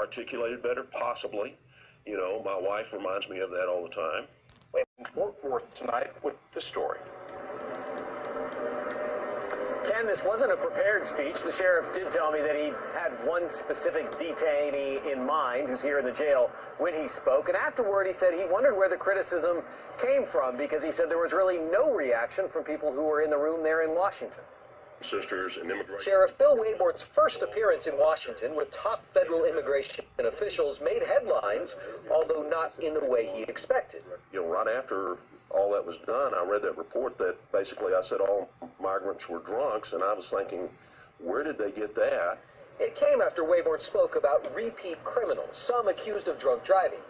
articulated better? Possibly. You know, my wife reminds me of that all the time. Fort Worth tonight with the story. Ken, this wasn't a prepared speech. The sheriff did tell me that he had one specific detainee in mind who's here in the jail when he spoke. And afterward, he said he wondered where the criticism came from because he said there was really no reaction from people who were in the room there in Washington. Sisters and immigration. Sheriff Bill Wayborn's first appearance in Washington with top federal immigration officials made headlines, although not in the way he expected. You know, right after all that was done, I read that report that basically I said all migrants were drunks, and I was thinking, where did they get that? It came after Wayborn spoke about repeat criminals, some accused of drunk driving,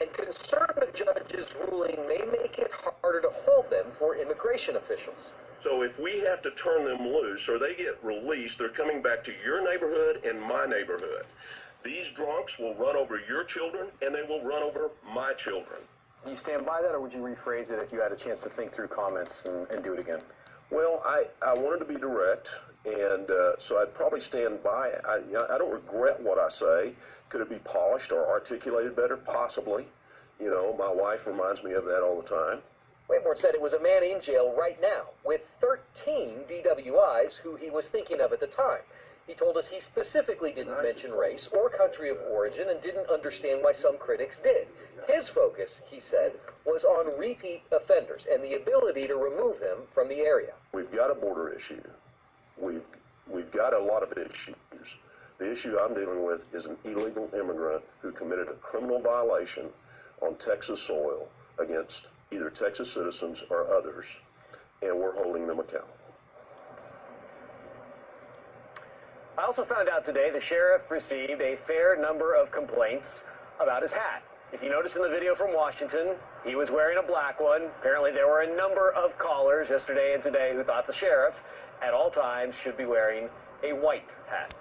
and concerned the judge's ruling may make it harder to hold them for immigration officials. So if we have to turn them loose or they get released, they're coming back to your neighborhood and my neighborhood. These drunks will run over your children and they will run over my children. Do you stand by that, or would you rephrase it if you had a chance to think through comments and do it again? Well, I wanted to be direct, and so I'd probably stand by it. I don't regret what I say. Could it be polished or articulated better? Possibly. You know, my wife reminds me of that all the time. Wayborn said it was a man in jail right now with 13 DWIs who he was thinking of at the time. He told us he specifically didn't mention race or country of origin and didn't understand why some critics did. His focus, he said, was on repeat offenders and the ability to remove them from the area. We've got a border issue. We've got a lot of issues. The issue I'm dealing with is an illegal immigrant who committed a criminal violation on Texas soil against either Texas citizens or others, and we're holding them accountable. I also found out today the sheriff received a fair number of complaints about his hat. If you notice in the video from Washington, he was wearing a black one. Apparently there were a number of callers yesterday and today who thought the sheriff at all times should be wearing a white hat.